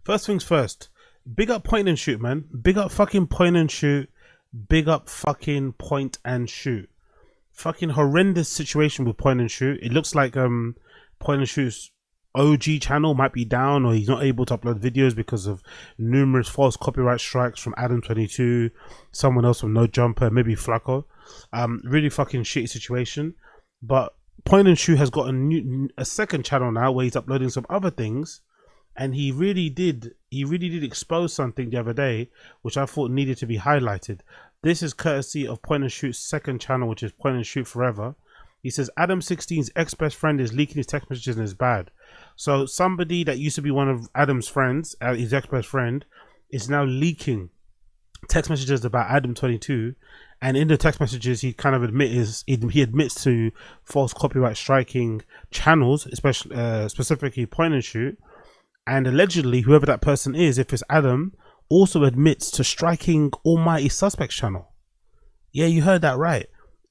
First things first. Big up point and shoot, man. Big up fucking point and shoot. Big up fucking point and shoot. Fucking horrendous situation with point and shoot. It looks like point and shoot's OG channel might be down, or he's not able to upload videos because of numerous false copyright strikes from ADAM22, someone else from No Jumper, maybe Flacco. Really fucking shitty situation. But point and shoot has got a second channel now where he's uploading some other things. And he really did expose something the other day, which I thought needed to be highlighted. This is courtesy of Point and Shoot's second channel, which is Point and Shoot Forever. He says Adam16's ex-best friend is leaking his text messages and is bad. So somebody that used to be one of Adam's friends, his ex-best friend, is now leaking text messages about Adam22. And in the text messages, he kind of admits to false copyright striking channels, especially specifically Point and Shoot. And allegedly, whoever that person is, if it's Adam, also admits to striking Almighty Suspects channel. Yeah, you heard that right.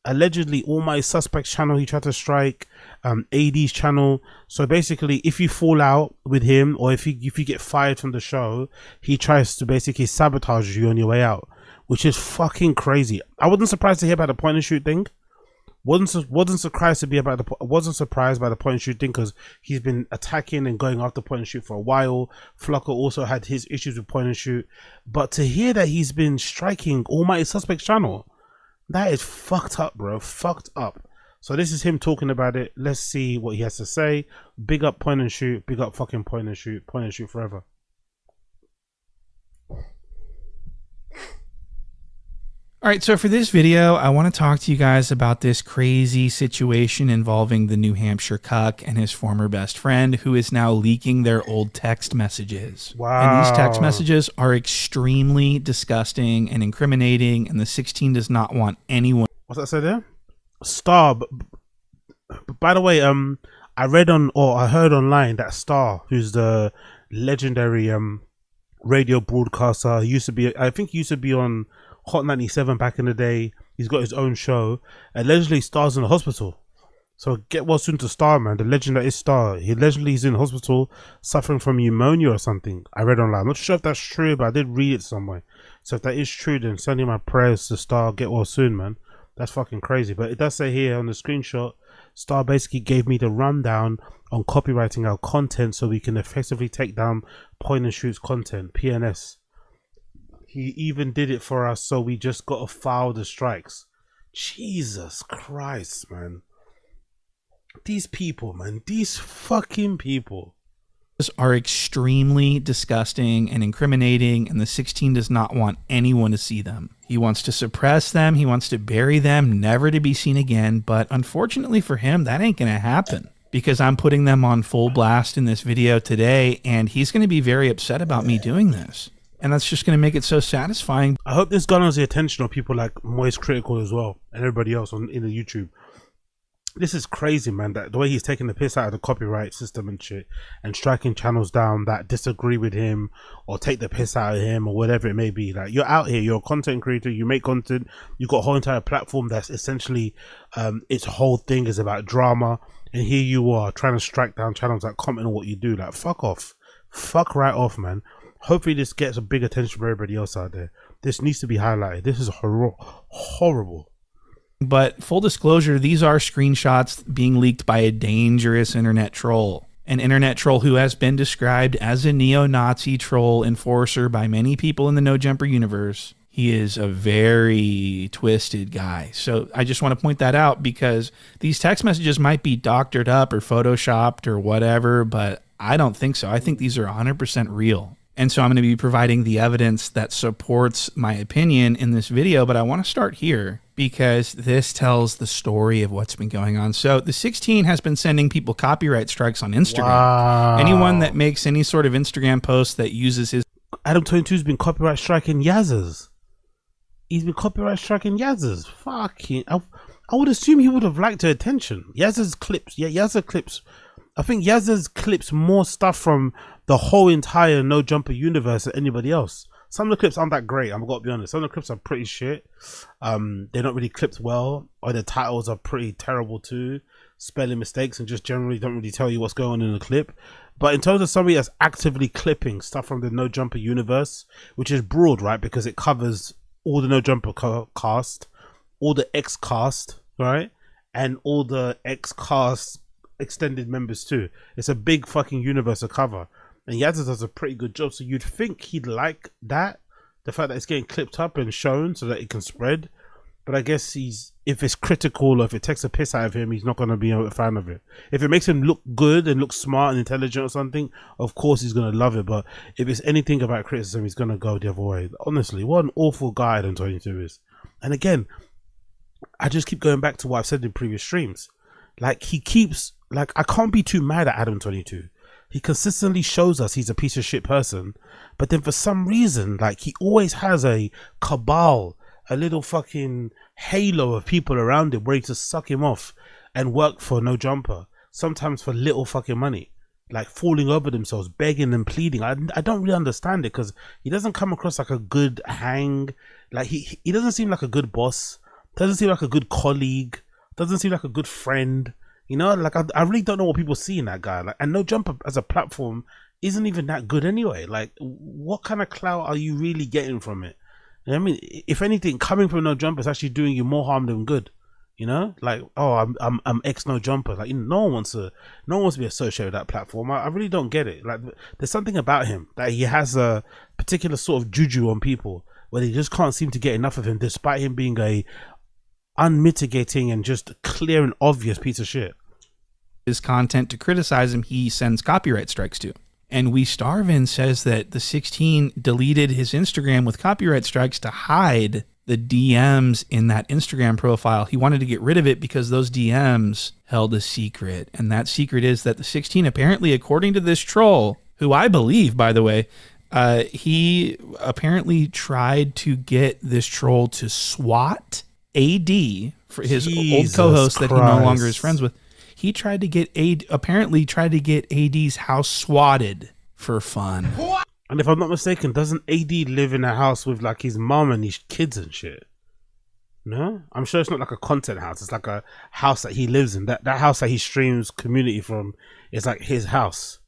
Allegedly, Almighty Suspects channel, he tried to strike AD's channel. So basically, if you fall out with him, or if you get fired from the show, he tries to basically sabotage you on your way out, which is fucking crazy. I wasn't surprised to hear about the point and shoot thing. Wasn't surprised by the point and shoot thing, because he's been attacking and going after point and shoot for a while. Flocko also had his issues with point and shoot, but to hear that he's been striking Almighty Suspects channel, that is fucked up, bro. Fucked up. So this is him talking about it. Let's see what he has to say. Big up point and shoot. Big up fucking point and shoot. Point and shoot forever. All right, so for this video, I want to talk to you guys about this crazy situation involving the New Hampshire cuck and his former best friend, who is now leaking their old text messages. Wow. And these text messages are extremely disgusting and incriminating, and the 16 does not want anyone. What's that say there? Star. By the way, I read on, or I heard online that Star, who's the legendary radio broadcaster, I think he used to be on Hot 97 back in the day. He's got his own show. Allegedly, Star's in the hospital. So get well soon to Star, man. The legend that is Star. Allegedly, he's in hospital suffering from pneumonia or something. I read online. I'm not sure if that's true, but I did read it somewhere. So if that is true, then sending my prayers to Star. Get well soon, man. That's fucking crazy. But it does say here on the screenshot, Star basically gave me the rundown on copywriting our content so we can effectively take down Point and Shoot's content. PNS. He even did it for us, so we just got to file the strikes. Jesus Christ, man. These people, man. These fucking people are extremely disgusting and incriminating, and the 16 does not want anyone to see them. He wants to suppress them. He wants to bury them, never to be seen again. But unfortunately for him, that ain't going to happen, because I'm putting them on full blast in this video today, and he's going to be very upset about me doing this. And that's just going to make it so satisfying. I hope this garners the attention of people like Moist Critical as well, and everybody else in the YouTube. This is crazy, man. That the way he's taking the piss out of the copyright system and shit, and striking channels down that disagree with him or take the piss out of him or whatever it may be. Like, you're out here, you're a content creator, you make content, you've got a whole entire platform that's essentially its whole thing is about drama, and here you are trying to strike down channels that comment on what you do. Like, fuck off. Fuck right off, man. Hopefully this gets a big attention for everybody else out there. This needs to be highlighted. This is horrible. But full disclosure, these are screenshots being leaked by a dangerous internet troll. An internet troll who has been described as a neo-Nazi troll enforcer by many people in the No Jumper universe. He is a very twisted guy. So I just want to point that out, because these text messages might be doctored up or photoshopped or whatever, but I don't think so. I think these are 100% real. And so I'm going to be providing the evidence that supports my opinion in this video, but I want to start here because this tells the story of what's been going on. So the 16 has been sending people copyright strikes on Instagram. Wow. Anyone that makes any sort of Instagram post that uses his... Adam22's been copyright striking Yazzers. He's been copyright striking Yazzers. Fucking... I would assume he would have liked her attention. Yazzer's clips. Yeah, Yazzer clips. I think Yazzer's clips more stuff from the whole entire No Jumper universe than anybody else. Some of the clips aren't that great, I'm gonna be honest. Some of the clips are pretty shit. They're not really clipped well, or the titles are pretty terrible too. Spelling mistakes, and just generally don't really tell you what's going on in the clip. But in terms of somebody that's actively clipping stuff from the No Jumper universe, which is broad, right? Because it covers all the No Jumper cast, all the X cast, right? And all the X cast extended members too. It's a big fucking universe to cover. And Yazza does a pretty good job. So you'd think he'd like that. The fact that it's getting clipped up and shown so that it can spread. But I guess if it's critical or if it takes a piss out of him, he's not going to be a fan of it. If it makes him look good and look smart and intelligent or something, of course he's going to love it. But if it's anything about criticism, he's going to go the other way. Honestly, what an awful guy ADAM22 is. And again, I just keep going back to what I've said in previous streams. Like, he keeps, like, I can't be too mad at ADAM22. He consistently shows us he's a piece of shit person. But then for some reason, like, he always has a cabal, a little fucking halo of people around him ready to suck him off and work for No Jumper, sometimes for little fucking money, like falling over themselves, begging and pleading. I don't really understand it, because he doesn't come across like a good hang. Like, he doesn't seem like a good boss, doesn't seem like a good colleague, doesn't seem like a good friend, you know. Like, I really don't know what people see in that guy. Like, and No Jumper as a platform isn't even that good anyway. Like, what kind of clout are you really getting from it? I mean, if anything, coming from No Jumper is actually doing you more harm than good. You know, like, oh, I'm ex No Jumper. Like, no one wants to be associated with that platform. I really don't get it. Like, there's something about him that he has a particular sort of juju on people where they just can't seem to get enough of him, despite him being a unmitigating and just clear and obvious piece of shit. His content to criticize him, he sends copyright strikes to. And We Starvin says that the 16 deleted his Instagram with copyright strikes to hide the DMs in that Instagram profile. He wanted to get rid of it because those DMs held a secret. And that secret is that the 16, apparently, according to this troll, who I believe, by the way, he apparently tried to get this troll to swat AD, for his old co-host that he no longer is friends with. He tried to get apparently tried to get AD's house swatted for fun. And if I'm not mistaken, doesn't AD live in a house with like his mom and his kids and shit? No, I'm sure it's not like a content house. It's like a house that he lives in. That house that he streams community from is like his house.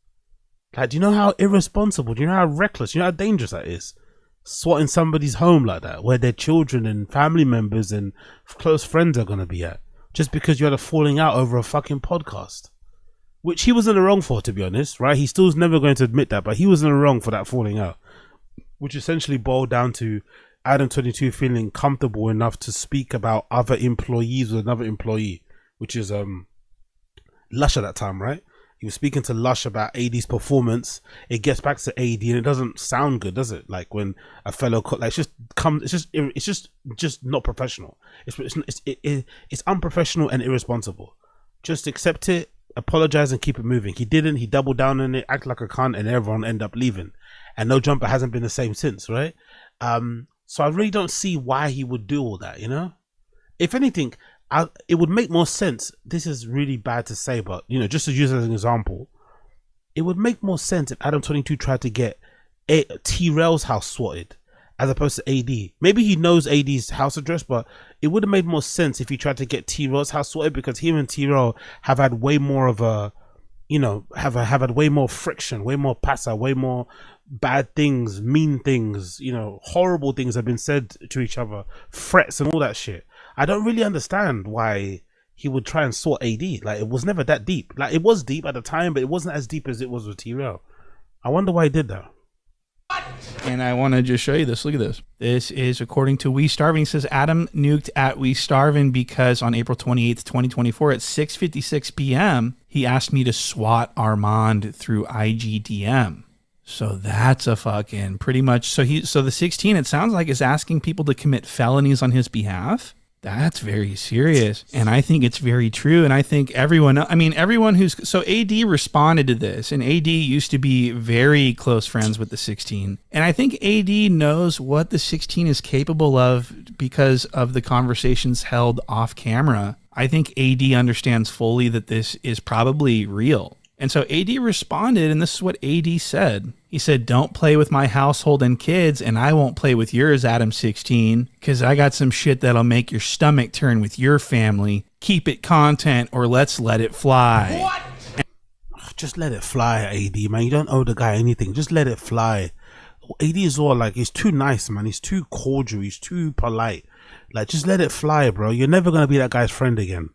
Like, do you know how irresponsible? Do you know how reckless? Do you know how dangerous that is? Swatting somebody's home like that, where their children and family members and close friends are gonna be at, just because you had a falling out over a fucking podcast, which he was in the wrong for, to be honest, right? He still's never going to admit that, but he was in the wrong for that falling out, which essentially boiled down to ADAM22 feeling comfortable enough to speak about other employees with another employee, which is Lush at that time, right? He was speaking to Lush about AD's performance. It gets back to AD and it doesn't sound good, does it? Like when a fellow like it's just not professional. It's unprofessional and irresponsible. Just accept it, apologize, and keep it moving. He didn't. He doubled down on it, acted like a cunt, and everyone ended up leaving. And No Jumper hasn't been the same since, right? So I really don't see why he would do all that. You know, if anything, it would make more sense. This is really bad to say, but you know, just to use as an example, it would make more sense if ADAM22 tried to get T-Rail's house swatted as opposed to AD. Maybe he knows AD's house address, but it would have made more sense if he tried to get T-Rail's house swatted, because him and T-Rail have had way more of a, you know, have had way more friction, way more passa, way more bad things, mean things, you know, horrible things have been said to each other, threats and all that shit. I don't really understand why he would try and sort AD. Like, it was never that deep. Like, it was deep at the time, but it wasn't as deep as it was with T-Rail. I wonder why he did that. And I want to just show you this. Look at this. This is according to We Starvin. He says Adam nuked at We Starvin because on April 28th, 2024 at 6:56 p.m., he asked me to swat Armand through IGDM. So that's a fucking pretty much. So the 16, it sounds like, is asking people to commit felonies on his behalf. That's very serious. And I think it's very true. And I think everyone who's, so AD responded to this, and AD used to be very close friends with the 16. And I think AD knows what the 16 is capable of because of the conversations held off camera. I think AD understands fully that this is probably real. And so AD responded, and this is what AD said. He said, "Don't play with my household and kids, and I won't play with yours, Adam16, because I got some shit that'll make your stomach turn with your family. Keep it content, or let's let it fly." What? just let it fly, AD, man. You don't owe the guy anything. Just let it fly. AD is all like, he's too nice, man. He's too cordial. He's too polite. Like, just let it fly, bro. You're never going to be that guy's friend again.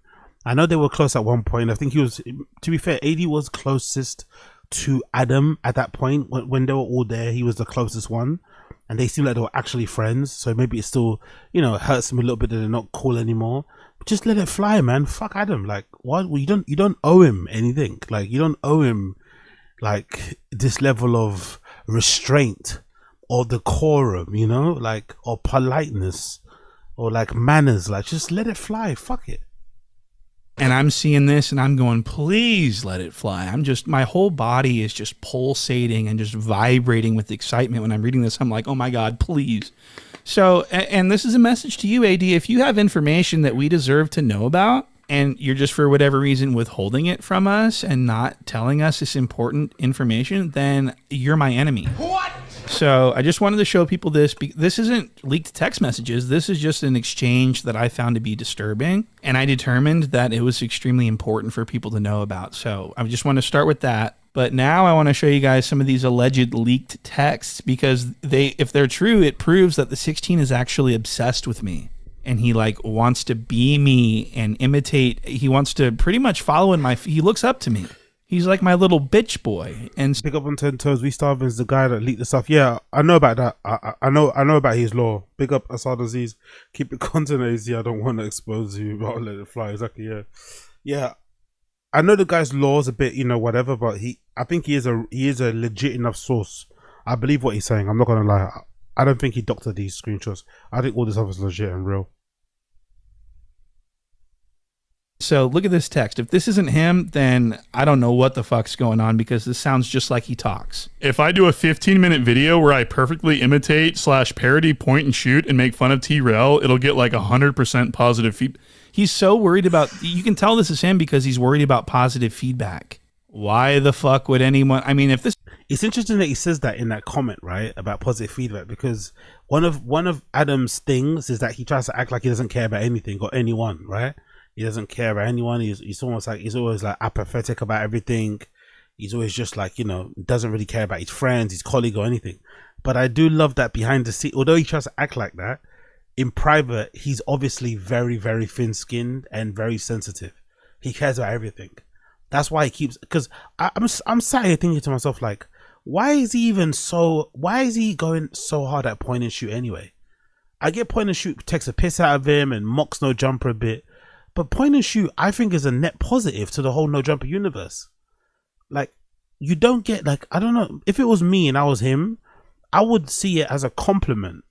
I know they were close at one point. I think he was, to be fair, AD was closest to Adam at that point. When they were all there, he was the closest one. And they seemed like they were actually friends. So maybe it still, you know, hurts him a little bit that they're not cool anymore. But just let it fly, man. Fuck Adam. Like, what? Well, you don't owe him anything. Like, you don't owe him, like, this level of restraint or decorum, you know, like, or politeness or like manners. Like, just let it fly. Fuck it. And I'm seeing this and I'm going, please let it fly. My whole body is just pulsating and just vibrating with excitement when I'm reading this. I'm like, oh my God, please. So, and this is a message to you, AD. If you have information that we deserve to know about, and you're just for whatever reason withholding it from us and not telling us this important information, then you're my enemy. What? So I just wanted to show people this. This isn't leaked text messages. This is just an exchange that I found to be disturbing. And I determined that it was extremely important for people to know about. So I just want to start with that. But now I want to show you guys some of these alleged leaked texts, because if they're true, it proves that the 16 is actually obsessed with me. And he like wants to be me and imitate. He wants to pretty much follow in he looks up to me. He's like my little bitch boy. And pick up on 10 toes. We Starving is the guy that leaked the stuff. Yeah, I know about that. I know about his law. Big up Assad Aziz. Keep it content easy. I don't want to expose you, but I'll let it fly. Exactly. Yeah, yeah. I know the guy's law is a bit, you know, whatever, but I think he is a legit enough source. I believe what he's saying. I'm not gonna lie. I don't think he doctored these screenshots. I think all this stuff is legit and real. So look at this text. If this isn't him, then I don't know what the fuck's going on, because this sounds just like he talks. If I do a 15-minute video where I perfectly imitate / parody point and shoot and make fun of T-Rel, it'll get like 100% positive feedback. He's so worried about, you can tell this is him because he's worried about positive feedback. Why the fuck would anyone, I mean, if this... It's interesting that he says that in that comment, right, about positive feedback, because one of Adam's things is that he tries to act like he doesn't care about anything or anyone, right? He doesn't care about anyone. He's almost like, he's always like apathetic about everything. He's always just like, you know, doesn't really care about his friends, his colleague or anything. But I do love that behind the scene, although he tries to act like that, in private, he's obviously very, very thin-skinned and very sensitive. He cares about everything. That's why he keeps, because I'm sat here thinking to myself, like, why is he going so hard at point and shoot anyway? I get point and shoot takes a piss out of him and mocks No Jumper a bit, but point and shoot I think is a net positive to the whole No Jumper universe. Like, you don't get, like, I don't know, if it was me and I was him, I would see it as a compliment.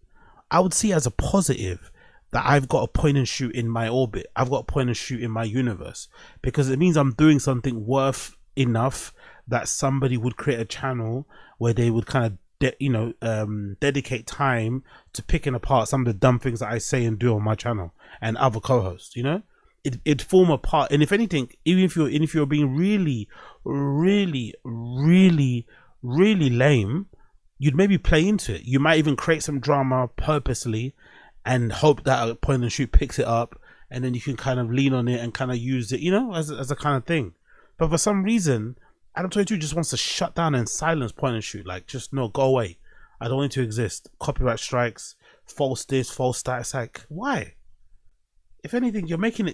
I would see it as a positive that I've got a point and shoot in my orbit. I've got a point and shoot in my universe, because it means I'm doing something worth enough that somebody would create a channel where they would kind of dedicate time to picking apart some of the dumb things that I say and do on my channel and other co-hosts, you know. It'd form a part. And if anything, even if you're being really, really, really, really lame, you'd maybe play into it. You might even create some drama purposely and hope that a point and shoot picks it up, and then you can kind of lean on it and kind of use it, you know, as a kind of thing. But for some reason, ADAM22 just wants to shut down and silence point and shoot. Like, just no, go away. I don't want it to exist. Copyright strikes, false this, false that. It's like, why? If anything, you're making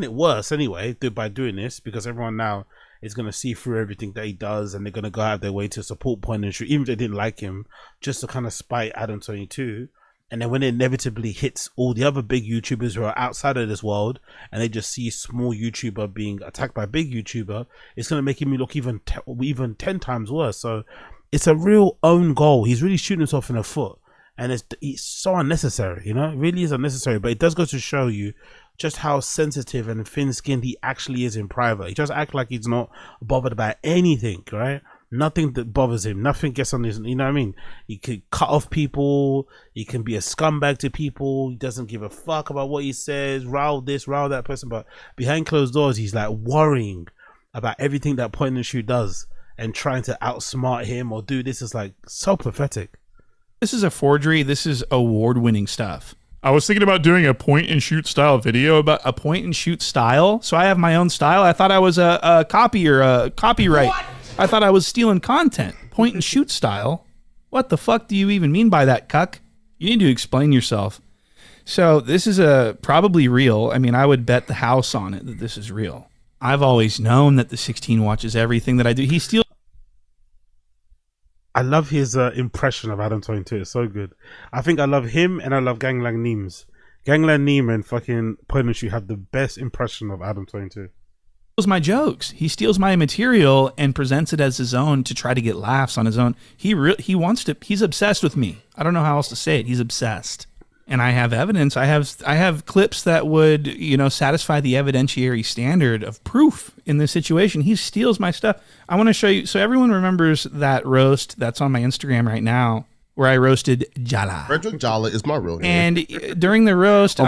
it worse anyway by doing this, because everyone now is going to see through everything that he does, and they're going to go out of their way to support point and shoot, even if they didn't like him, just to kind of spite ADAM22. And then when it inevitably hits all the other big YouTubers who are outside of this world, and they just see a small YouTuber being attacked by a big YouTuber, it's going to make him look even 10 times worse. So it's a real own goal. He's really shooting himself in the foot, and it's so unnecessary, you know. It really is unnecessary. But it does go to show you just how sensitive and thin-skinned he actually is in private. He just acts like he's not bothered about anything, right? Nothing that bothers him. Nothing gets on his, you know what I mean? He could cut off people. He can be a scumbag to people. He doesn't give a fuck about what he says. Rile this, rile that person. But behind closed doors, he's like worrying about everything that point and shoot does and trying to outsmart him or do this. Is like so pathetic. This is a forgery. This is award-winning stuff. I was thinking about doing a point and shoot style video about A point and shoot style. So I have my own style. I thought I was a copy or a copyright. What? I thought I was stealing content. Point and shoot style. What the fuck do you even mean by that, cuck? You need to explain yourself. So this is probably real. I mean, I would bet the house on it that this is real. I've always known that the 16 watches everything that I do. He steals. I love his impression of ADAM22. It's so good. I think I love him and I love Gangland Neems. Gangland Neem and fucking Point and Shoot have the best impression of ADAM22. My jokes. He steals my material and presents it as his own to try to get laughs on his own. He wants to. He's obsessed with me. I don't know how else to say it. He's obsessed. And I have evidence. I have clips that would, satisfy the evidentiary standard of proof in this situation. He steals my stuff. I want to show you. So everyone remembers that roast that's on my Instagram right now where I roasted Jala. Frederick Jala is my real name. And during the roast,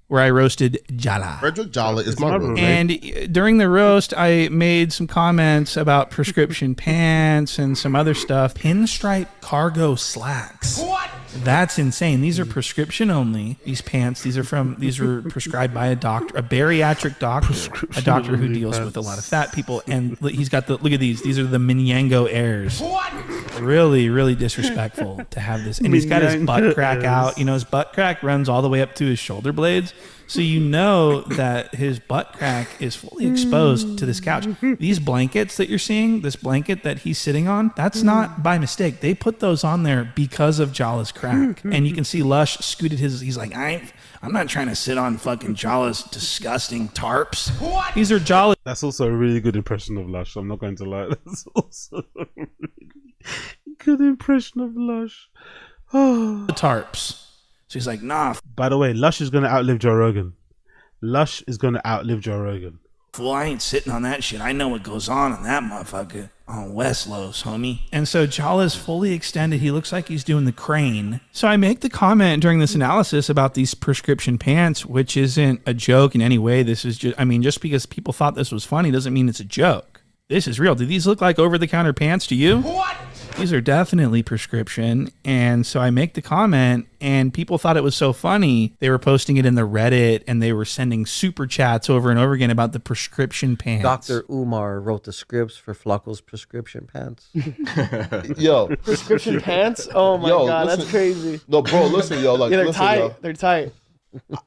where I roasted Jala. Frederick Jala is my real name. And during the roast, I made some comments about prescription pants and some other stuff. Pinstripe cargo slacks. What? That's insane. These are prescription only. These pants. These were prescribed by a doctor, a bariatric doctor, a doctor who deals with a lot of fat people. And he's got look at these. These are the Minyango Airs. What? Really, really disrespectful to have this. And he's got his butt crack out. His butt crack runs all the way up to his shoulder blades. So that his butt crack is fully exposed to this couch. These blankets that you're seeing, this blanket that he's sitting on, that's not by mistake. They put those on there because of Jala's crack. And you can see Lush scooted he's like, I'm not trying to sit on fucking Jala's disgusting tarps. What? These are Jala. That's also a really good impression of Lush. I'm not going to lie. That's also a really good impression of Lush. Tarps. So he's like, nah. By the way, Lush is going to outlive Joe Rogan. Lush is going to outlive Joe Rogan. Fool, I ain't sitting on that shit. I know what goes on in that motherfucker. On West Los, homie. And so Jala's fully extended. He looks like he's doing the crane. So I make the comment during this analysis about these prescription pants, which isn't a joke in any way. This is just because people thought this was funny doesn't mean it's a joke. This is real. Do these look like over-the-counter pants to you? What? These are definitely prescription. And so I make the comment, and people thought it was so funny. They were posting it in the Reddit, and they were sending super chats over and over again about the prescription pants. Dr. Umar wrote the scripts for Fluckle's prescription pants. Yo. Prescription pants? Oh my God, listen, that's crazy. No, bro, listen, yo. Like, yeah, they're listen, tight. yo. They're tight.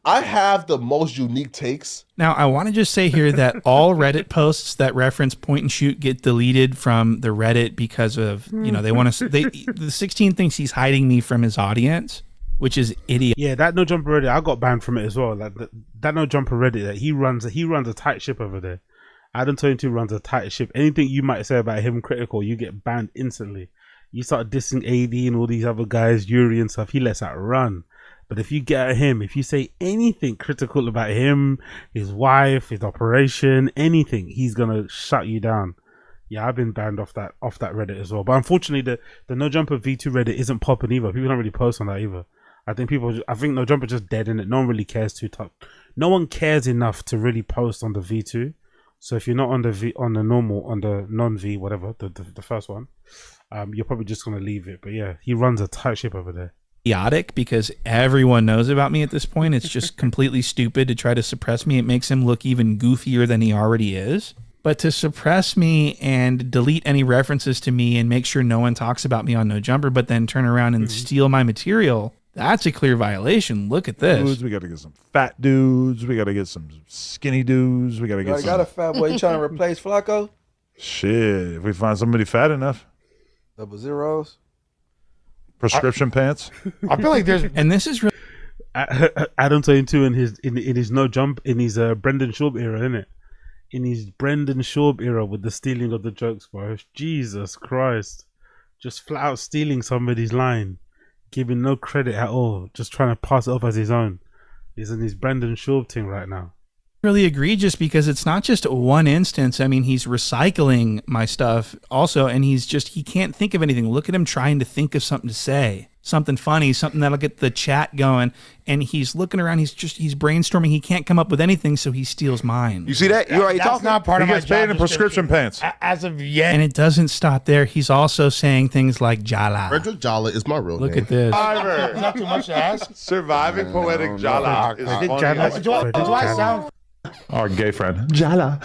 I have the most unique takes. Now, I want to just say here that all Reddit posts that reference point and shoot get deleted from the Reddit because of, they want to, the 16 thinks he's hiding me from his audience, which is idiot. Yeah, that No Jumper Reddit, I got banned from it as well. Like that No Jumper Reddit, that he runs a tight ship over there. ADAM22 runs a tight ship. Anything you might say about him critical, you get banned instantly. You start dissing AD and all these other guys, Yuri and stuff, he lets that run. But if you get at him, if you say anything critical about him, his wife, his operation, anything, he's gonna shut you down. Yeah, I've been banned off that Reddit as well. But unfortunately, the No Jumper V2 Reddit isn't popping either. People don't really post on that either. I think No Jumper just dead in it. No one really cares no one cares enough to really post on the V2. So if you're not on the non-V, whatever, the first one, you're probably just gonna leave it. But yeah, he runs a tight ship over there. Idiotic because everyone knows about me at this point. It's just completely stupid to try to suppress me. It makes him look even goofier than he already is. But to suppress me and delete any references to me and make sure no one talks about me on No Jumper, but then turn around and steal my material, that's a clear violation. Look at this. Dudes, we got to get some fat dudes. We got to get some skinny dudes. We got to get I got a fat boy. You trying to replace Flacco? Shit, if we find somebody fat enough. 00s. Prescription pants. I feel like there's, and this is really ADAM22 in his No Jump, in his Brendan Schaub era, innit? In his Brendan Schaub era with the stealing of the jokes, bro. Jesus Christ. Just flat out stealing somebody's line. Giving no credit at all. Just trying to pass it off as his own. He's in his Brendan Schaub thing right now. really egregious because it's not just one instance. I mean, he's recycling my stuff also, and he can't think of anything. Look at him trying to think of something to say. something funny, something that'll get the chat going. And he's looking around. He's brainstorming. He can't come up with anything, so he steals mine. You see that? You already That's talking. not part He of my gets job paid in prescription description. pants. As of yet. And it doesn't stop there. He's also saying things like Jala. Frederick Jala is my real Look name. at this. Not too much to ask. Surviving poetic Jala is funny. Do I sound? Our gay friend Jala.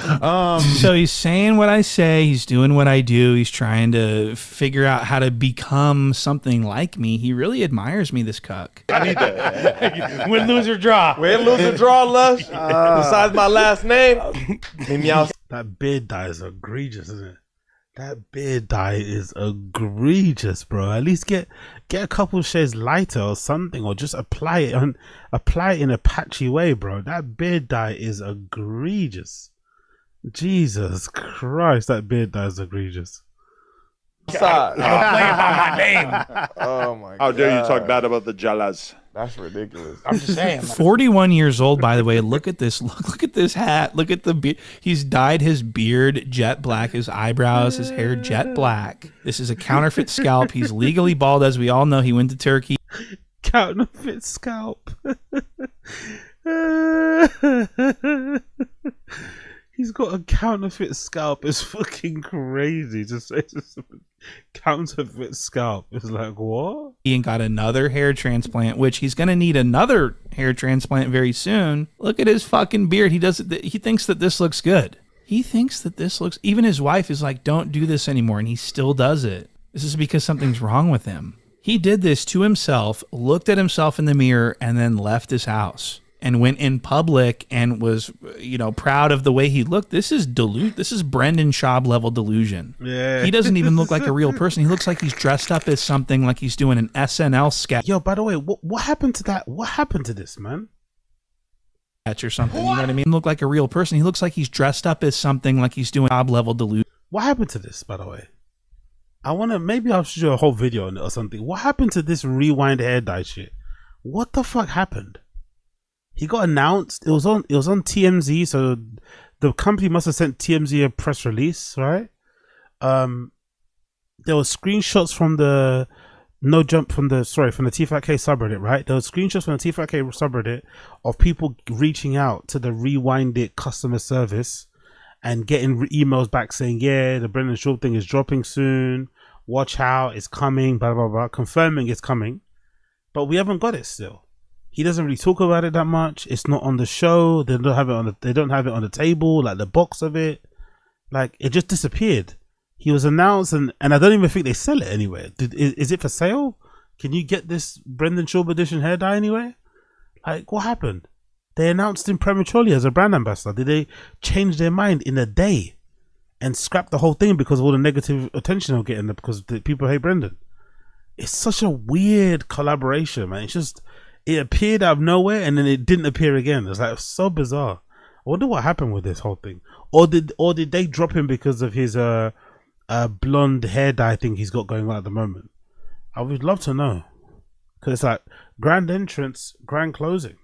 So he's saying what I say. He's doing what I do. He's trying to figure out how to become something like me. He really admires me, this cuck. I need that. Win, lose, or draw. Win, lose, or draw, Lush. Besides my last name, meow. That beard dye is egregious, isn't it? That beard dye is egregious, bro. At least get a couple shades lighter or something, or just apply it in a patchy way, bro. That beard dye is egregious. Jesus Christ, that beard dye is egregious. Play about my name. Oh my god. How dare you talk bad about the Jalas? That's ridiculous. I'm just saying. 41 years old, by the way. Look at this. Look at this hat. Look at the beard. He's dyed his beard jet black, his eyebrows, his hair jet black. This is a counterfeit scalp. He's legally bald, as we all know. He went to Turkey. Counterfeit scalp. He's got a counterfeit scalp. It's fucking crazy to say this. Counterfeit scalp. It's like, what? He got another hair transplant, which he's going to need another hair transplant very soon. Look at his fucking beard. He thinks that this looks good. He thinks that this looks, even his wife is like, don't do this anymore. And he still does it. This is because something's wrong with him. He did this to himself, looked at himself in the mirror, and then left his house and went in public and was, proud of the way he looked. This is This is Brendan Schaub level delusion. Yeah. He doesn't even look like a real person. He looks like he's dressed up as something, like he's doing an SNL sketch. Yo, by the way, what happened to that? What happened to this, man? Or something, you know what I mean? Look like a real person. He looks like he's dressed up as something, like he's doing Schaub level delusion. What happened to this, by the way? Maybe I'll show you a whole video on it or something. What happened to this rewind hair dye shit? What the fuck happened? He got announced. It was on TMZ, so the company must have sent TMZ a press release, right? There were screenshots from the from the T5K subreddit, right? There were screenshots from the T5K subreddit of people reaching out to the Rewind It customer service and getting emails back saying, yeah, the Brendan Schaub thing is dropping soon. Watch out, it's coming, blah, blah, blah, confirming it's coming. But we haven't got it still. He doesn't really talk about it that much. It's not on the show. They don't have it on the table, like the box of it. Like, it just disappeared. He was announced, and I don't even think they sell it anywhere. Is it for sale? Can you get this Brendan Schaub edition hair dye anywhere? Like, what happened? They announced him prematurely as a brand ambassador. Did they change their mind in a day and scrap the whole thing because of all the negative attention they're getting because the people hate Brendan? It's such a weird collaboration, man. It's just, it appeared out of nowhere and then it didn't appear again. It's like so bizarre. I wonder what happened with this whole thing. Or did they drop him because of his blonde hair dye thing he's got going on at the moment? I would love to know. Because it's like grand entrance, grand closing.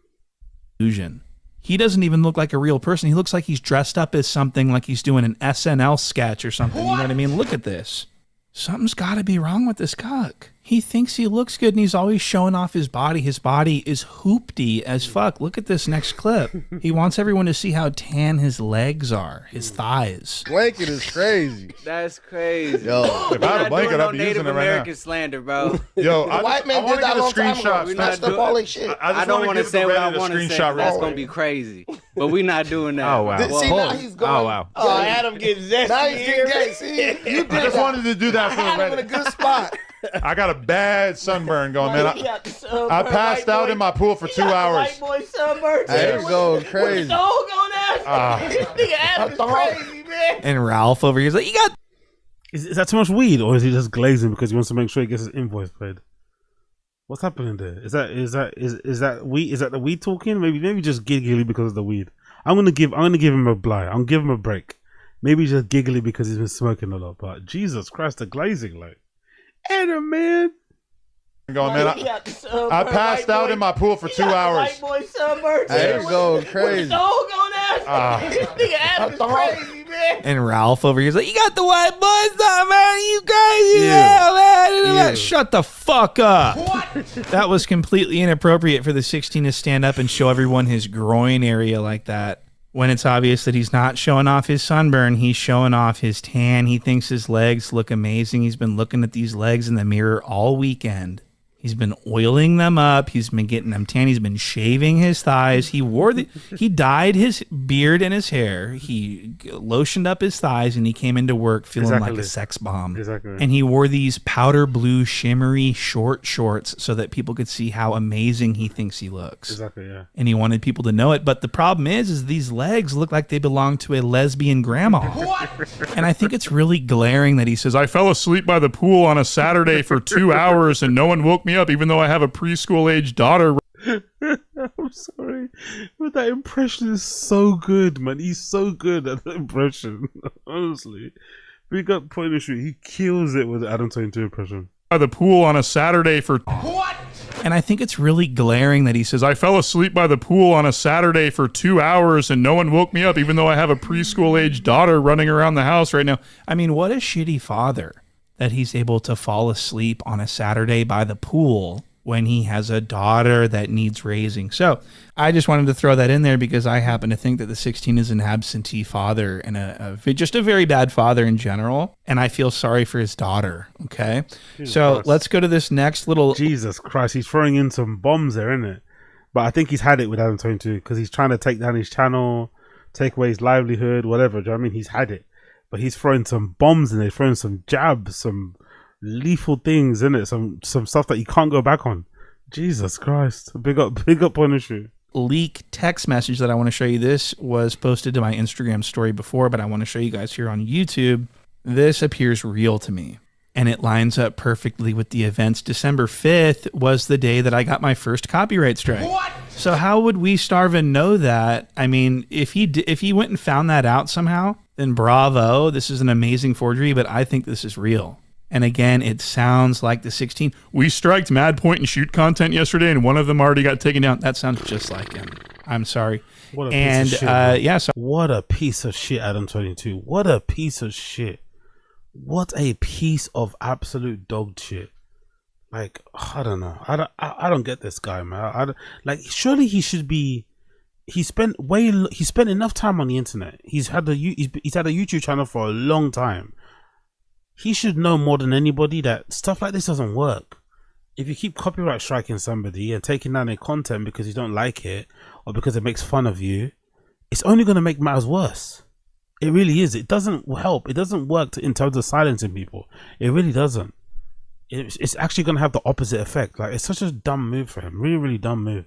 He doesn't even look like a real person. He looks like he's dressed up as something, like he's doing an SNL sketch or something. You know what I mean? Look at this. Something's got to be wrong with this cuck. He thinks he looks good and he's always showing off his body. His body is hoopty as fuck. Look at this next clip. He wants everyone to see how tan his legs are, his thighs. Blanket is crazy. That's crazy. Yo, if I had a blanket, I'd be Native using it right American now. slander, bro. Yo, The white man did that a long time ago. We messed up all that shit. I don't want to say what I want to say. That's gonna be crazy. But we not doing that. Oh wow. See, now he's going. Oh wow. oh, Adam getting zesty. Now he's getting gay. See, you did I just that. wanted to do that for I the had him in a Reddit. good spot. I got a bad sunburn going, man. I passed out in my pool for 2 hours. White boy sunburn. Hey, it's going crazy. Dog on that. Nigga Adam is crazy, man. And Ralph over here is like, you got... Is that too much weed, or is he just glazing because he wants to make sure he gets his invoice paid? What's happening there? Is that weed? Is that the weed talking? Maybe just giggly because of the weed. I'm gonna give him a blight. I'm gonna give him a break. Maybe just giggly because he's been smoking a lot. But Jesus Christ, the glazing, like, Adam, man. Going, man. I passed out in my pool for 2 hours. White boy sunburn. Hey, it's going crazy. Dog on that. Nigga Adam is crazy, man. And Ralph over here is like, you got the white boys on, man. You crazy, Yeah. man. Yeah. Shut the fuck up. That was completely inappropriate for the 16 to stand up and show everyone his groin area like that. When it's obvious that he's not showing off his sunburn, he's showing off his tan. He thinks his legs look amazing. He's been looking at these legs in the mirror all weekend. He's been oiling them up. He's been getting them tan. He's been shaving his thighs. He dyed his beard and his hair. He lotioned up his thighs, and he came into work feeling like a sex bomb. Exactly. And he wore these powder blue shimmery short shorts so that people could see how amazing he thinks he looks. Exactly, yeah. And he wanted people to know it. But the problem is these legs look like they belong to a lesbian grandma. What? And I think it's really glaring that he says, I fell asleep by the pool on a Saturday for 2 hours and no one woke me up, even though I have a preschool age daughter. I'm sorry, but that impression is so good, man. He's so good at that impression. Honestly, big up Point and Shoot. He kills it with the ADAM22 impression. By the pool on a Saturday for what? And I think it's really glaring that he says, I fell asleep by the pool on a Saturday for 2 hours and no one woke me up, even though I have a preschool age daughter running around the house right now. I mean, what a shitty father that he's able to fall asleep on a Saturday by the pool when he has a daughter that needs raising. So I just wanted to throw that in there because I happen to think that the 16 is an absentee father and just a very bad father in general. And I feel sorry for his daughter. Okay. Jesus so Christ. Let's go to this next little. Jesus Christ. He's throwing in some bombs there, isn't it? But I think he's had it with ADAM22 because he's trying to take down his channel, take away his livelihood, whatever. Do you know what I mean? He's had it. But he's throwing some bombs in there, throwing some jabs, some lethal things in it, some stuff that you can't go back on. Jesus Christ. Big up Point and Shoot. Leak text message that I want to show you. This was posted to my Instagram story before, but I want to show you guys here on YouTube. This appears real to me, and it lines up perfectly with the events. December 5th was the day that I got my first copyright strike. What? So how would we starve and know that? I mean, if he went and found that out somehow, then bravo. This is an amazing forgery, but I think this is real. And again, it sounds like the 16. We striked mad point and shoot content yesterday, and one of them already got taken down. That sounds just like him. I'm sorry. What a piece of shit, yeah. So what a piece of shit, ADAM22. What a piece of shit. What a piece of absolute dog shit. Like, I don't know. I don't get this guy, man. Surely he should be. He spent enough time on the internet. He's had a YouTube channel for a long time. He should know more than anybody that stuff like this doesn't work. If you keep copyright striking somebody and taking down their content because you don't like it or because it makes fun of you, it's only going to make matters worse. It really is. It doesn't help. It doesn't work in terms of silencing people. It really doesn't. It's actually going to have the opposite effect. Like, it's such a dumb move for him. Really, really dumb move.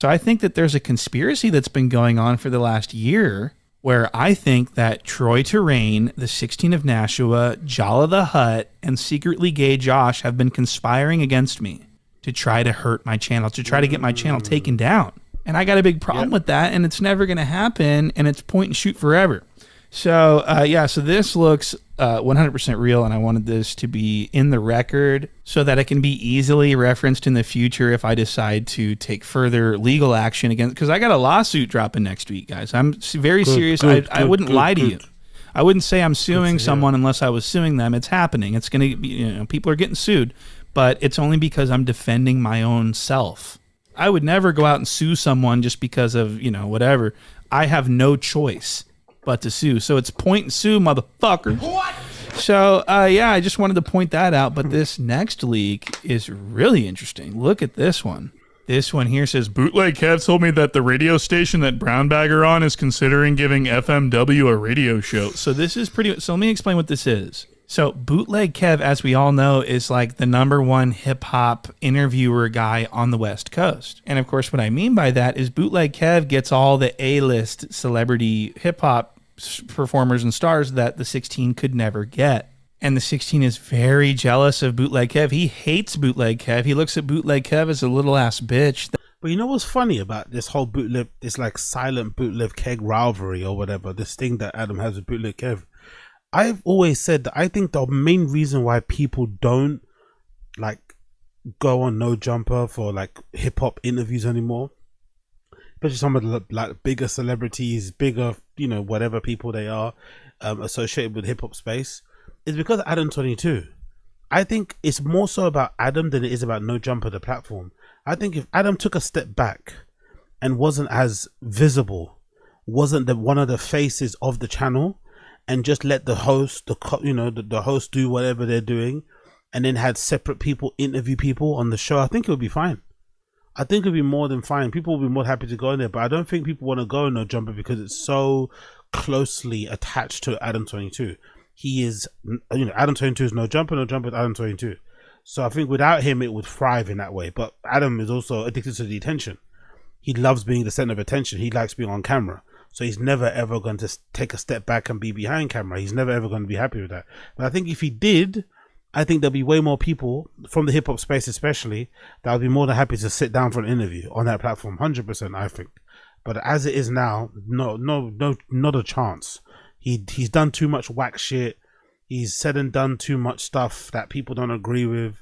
So I think that there's a conspiracy that's been going on for the last year where I think that Troy Terrain, the 16 of Nashua, Jala the Hutt, and Secretly Gay Josh have been conspiring against me to try to hurt my channel, to try to get my channel taken down. And I got a big problem with that, and it's never going to happen, and it's point and shoot forever. So, so this looks 100% real, and I wanted this to be in the record so that it can be easily referenced in the future if I decide to take further legal action against, because I got a lawsuit dropping next week, guys. I'm very serious. I wouldn't lie to you. I wouldn't say I'm suing someone unless I was suing them. It's happening. It's going to be, people are getting sued, but it's only because I'm defending my own self. I would never go out and sue someone just because of, whatever. I have no choice but to sue. So it's point and sue, motherfucker. What? So, I just wanted to point that out. But this next leak is really interesting. Look at this one. This one here says, Bootleg Kev told me that the radio station that Brownbagger on is considering giving FMW a radio show. So this is pretty... So let me explain what this is. So Bootleg Kev, as we all know, is like the #1 hip-hop interviewer guy on the West Coast. And of course, what I mean by that is Bootleg Kev gets all the A-list celebrity hip-hop performers and stars that the 16 could never get. And the 16 is very jealous of Bootleg Kev. He hates Bootleg Kev. He looks at Bootleg Kev as a little ass bitch. But you know what's funny about this whole bootleg, this like silent Bootleg Kev rivalry or whatever, this thing that Adam has with Bootleg Kev? I've always said that I think the main reason why people don't like go on No Jumper for like hip hop interviews anymore, especially some of the like bigger celebrities, bigger, whatever people they are associated with hip hop space, is because of ADAM22. I think it's more so about Adam than it is about No Jumper, the platform. I think if Adam took a step back and wasn't as visible, wasn't one of the faces of the channel, and just let the host, the host do whatever they're doing, and then had separate people interview people on the show, I think it would be fine. I think it would be more than fine. People will be more happy to go in there, but I don't think people want to go in No Jumper because it's so closely attached to ADAM22. He is, ADAM22 is No Jumper, No Jumper is ADAM22. So I think without him, it would thrive in that way. But Adam is also addicted to the attention. He loves being the center of attention. He likes being on camera. So he's never ever going to take a step back and be behind camera. He's never ever going to be happy with that. But I think if he did, I think there'll be way more people from the hip hop space, especially, that would be more than happy to sit down for an interview on that platform. 100%, I think. But as it is now, no, not a chance. He's done too much whack shit. He's said and done too much stuff that people don't agree with.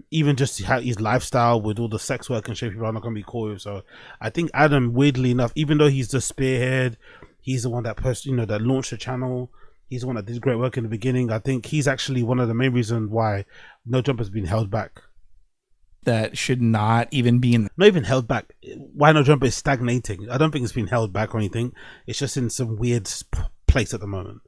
Even just his lifestyle with all the sex work and shit, people are not going to be cool with. So I think Adam, weirdly enough, even though he's the spearhead, he's the one that that launched the channel. He's the one that did great work in the beginning. I think he's actually one of the main reasons why No Jumper's been held back. That should not even be not even held back. Why No Jumper is stagnating. I don't think it's been held back or anything. It's just in some weird place at the moment,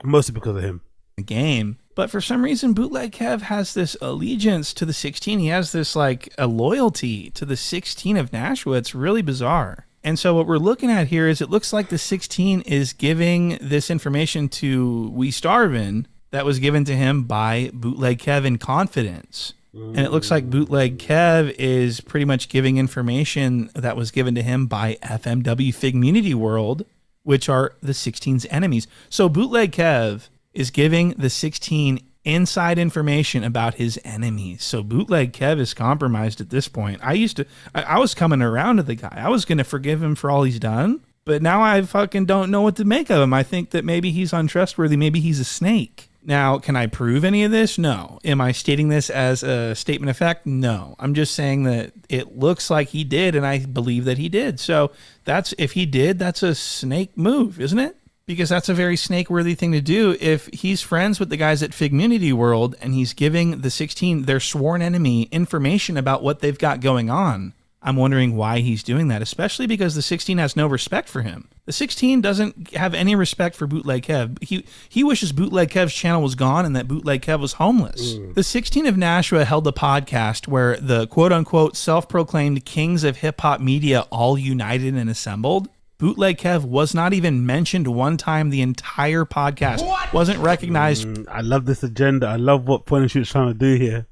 mostly because of him. Game. But for some reason, Bootleg Kev has this allegiance to the 16. He has this like a loyalty to the 16 of Nashua. It's really bizarre. And so what we're looking at here is it looks like the 16 is giving this information to We Starvin that was given to him by Bootleg Kev in confidence. And it looks like Bootleg Kev is pretty much giving information that was given to him by FMW Figmunity World, which are the 16's enemies. So Bootleg Kev is giving the 16 inside information about his enemies. So Bootleg Kev is compromised at this point. I was coming around to the guy. I was going to forgive him for all he's done, but now I fucking don't know what to make of him. I think that maybe he's untrustworthy. Maybe he's a snake. Now, can I prove any of this? No. Am I stating this as a statement of fact? No. I'm just saying that it looks like he did, and I believe that he did. So if he did, that's a snake move, isn't it? Because that's a very snake-worthy thing to do. If he's friends with the guys at Figmunity World and he's giving the 16, their sworn enemy, information about what they've got going on, I'm wondering why he's doing that, especially because the 16 has no respect for him. The 16 doesn't have any respect for Bootleg Kev. He wishes Bootleg Kev's channel was gone and that Bootleg Kev was homeless. The 16 of Nashua held a podcast where the quote-unquote self-proclaimed kings of hip-hop media all united and assembled. Bootleg Kev was not even mentioned one time the entire podcast. Wasn't recognized. I love this agenda. I love what Point and Shoot's trying to do here.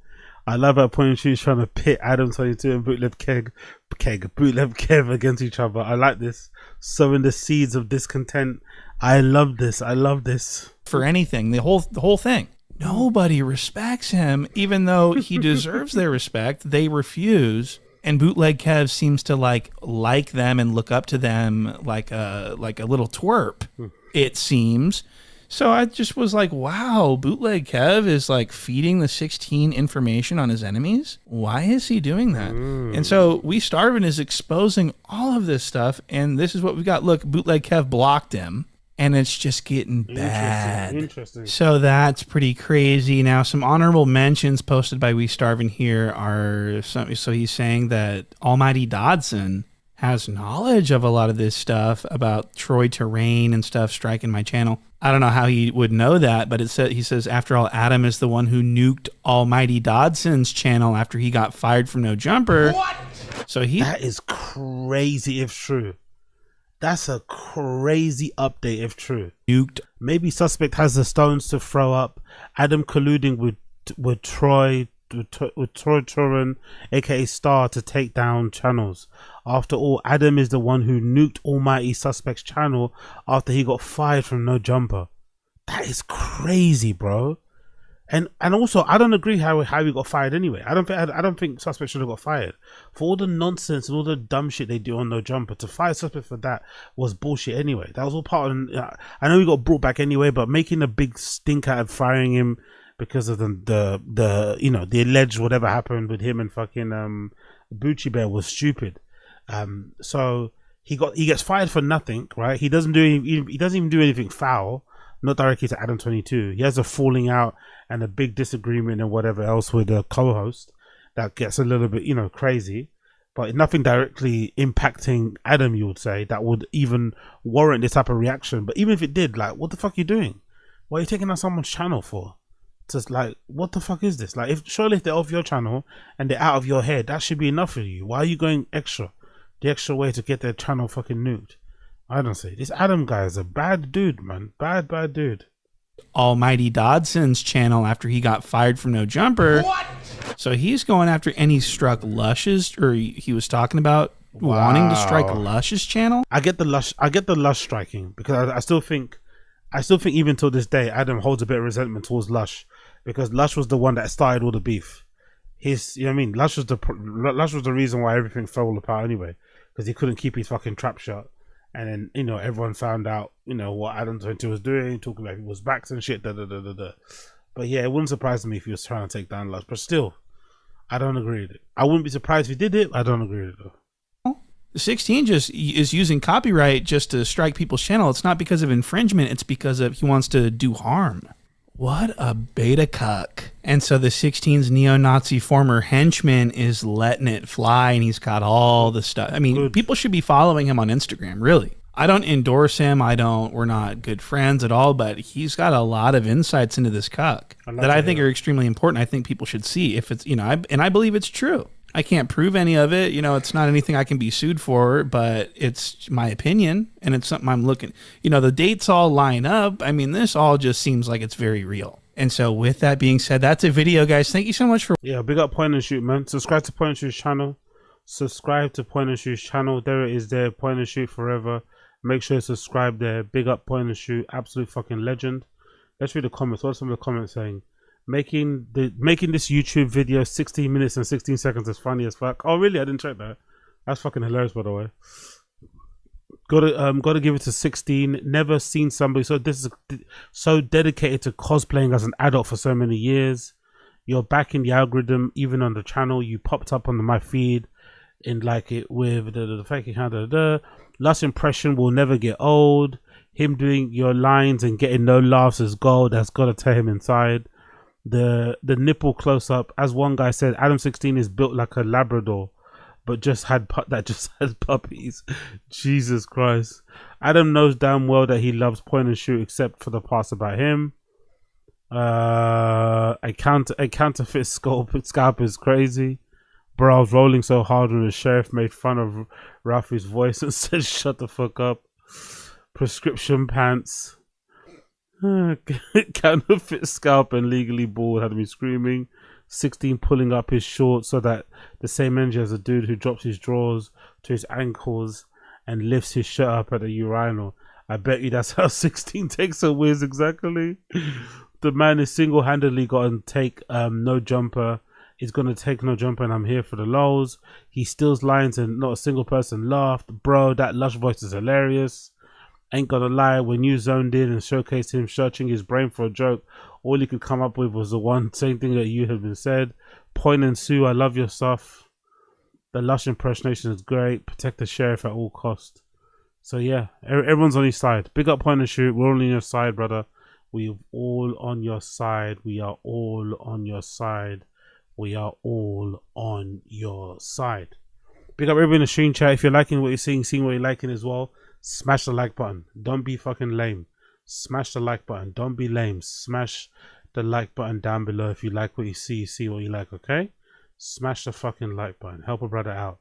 I love how Point and Shoot's trying to pit ADAM22 and Bootleg Kev against each other. I like this. Sowing the seeds of discontent. I love this. I love this. For anything, the whole thing. Nobody respects him, even though he deserves their respect. They refuse. And Bootleg Kev seems to like them and look up to them like a little twerp, it seems. So I just was like, wow, Bootleg Kev is like feeding the 16 information on his enemies. Why is he doing that? And so We Starvin is exposing all of this stuff, and this is what we got. Look, Bootleg Kev blocked him. And it's just getting bad. Interesting. So that's pretty crazy. Now, some honorable mentions posted by We Starvin here are so he's saying that Almighty Dodson has knowledge of a lot of this stuff about Troy Terrain and stuff striking my channel. I don't know how he would know that, but he says, after all, Adam is the one who nuked Almighty Dodson's channel after he got fired from No Jumper. What? So that is crazy if true. That's a crazy update if true. Nuked. Maybe suspect has the stones to throw up. Adam colluding with Troy Turan, aka Star, to take down channels. After all, Adam is the one who nuked Almighty Suspect's channel after he got fired from No Jumper. That is crazy, bro. And also, I don't agree how he got fired anyway. I don't think Suspect should have got fired for all the nonsense and all the dumb shit they do on No Jumper. To fire Suspect for that was bullshit anyway. That was all part of. I know he got brought back anyway, but making a big stink out of firing him because of the alleged whatever happened with him and fucking Bucci Bear was stupid. So he gets fired for nothing, right? He doesn't even do anything foul. not directly to Adam22. He has a falling out and a big disagreement and whatever else with a co-host that gets a little bit, crazy. But nothing directly impacting Adam, you would say, that would even warrant this type of reaction. But even if it did, like, what the fuck are you doing? What are you taking on someone's channel for? Just like, what the fuck is this? Like, surely if they're off your channel and they're out of your head, that should be enough for you. Why are you going the extra way to get their channel fucking nuked? I don't see. This Adam guy is a bad dude, man. Bad dude. Almighty Dodson's channel after he got fired from No Jumper. What? So he's going after, and he struck Lush's, or he was talking about wanting to strike Lush's channel. I get the Lush striking, because I still think even till this day, Adam holds a bit of resentment towards Lush, because Lush was the one that started all the beef. Lush was the reason why everything fell apart anyway, because he couldn't keep his fucking trap shut. And then, everyone found out, what Adam22 was doing, talking about people's backs and shit, But yeah, it wouldn't surprise me if he was trying to take down Lush. But still, I don't agree with it. I wouldn't be surprised if he did it. I don't agree with it, though. The 16 just is using copyright just to strike people's channel. It's not because of infringement. It's because of he wants to do harm. What a beta cuck. And so the 16's neo-Nazi former henchman is letting it fly, and he's got all the stuff. I mean, people should be following him on Instagram, really. I don't endorse him. We're not good friends at all, but he's got a lot of insights into this cuck that I think are extremely important. I think people should see if it's, and I believe it's true. I can't prove any of it. It's not anything I can be sued for, but it's my opinion, and it's something I'm looking. The dates all line up. I mean, this all just seems like it's very real. And so with that being said, that's a video, guys. Thank you so much for... Yeah, big up Point and Shoot, man. Subscribe to Point and Shoot's channel. There it is there. Point and Shoot forever. Make sure you subscribe there. Big up Point and Shoot. Absolute fucking legend. Let's read the comments. What's some of the comments saying? Making this YouTube video 16 minutes and 16 seconds is funny as fuck. Oh really? I didn't check that. That's fucking hilarious, by the way. Gotta give it to 16. Never seen somebody so dedicated to cosplaying as an adult for so many years. You're back in the algorithm, even on the channel. You popped up on my feed in like it with the faking hand. Last impression will never get old. Him doing your lines and getting no laughs is gold. That's gotta tear him inside. The nipple close up, as one guy said, Adam16 is built like a Labrador, but just had puppies. Jesus Christ. Adam knows damn well that he loves Point and Shoot, except for the parts about him. A counterfeit scalp is crazy. Bro, I was rolling so hard when the sheriff made fun of Ralphie's voice and said shut the fuck up. Prescription pants. Counterfeit scalp and legally bald had me screaming. 16 pulling up his shorts so that the same energy as a dude who drops his drawers to his ankles and lifts his shirt up at the urinal. I bet you that's how 16 takes a whiz exactly. The man is single-handedly gonna take No Jumper. He's gonna take No Jumper, and I'm here for the lols. He steals lines and not a single person laughed. Bro, that Lush voice is hilarious. Ain't gonna lie, when you zoned in and showcased him searching his brain for a joke, all he could come up with was the same thing that you had been said. Point and Sue, I love your stuff. The Lush impersonation is great. Protect the sheriff at all cost. So yeah, everyone's on his side. Big up Point and Shoot. We're all on your side, brother. We're all on your side. We are all on your side. We are all on your side. Big up everybody in the stream chat. If you're liking what you're seeing what you're liking as well, smash the like button. Don't be fucking lame. Smash the like button. Don't be lame. Smash the like button down below if you like what you see what you like, okay? Smash the fucking like button. Help a brother out.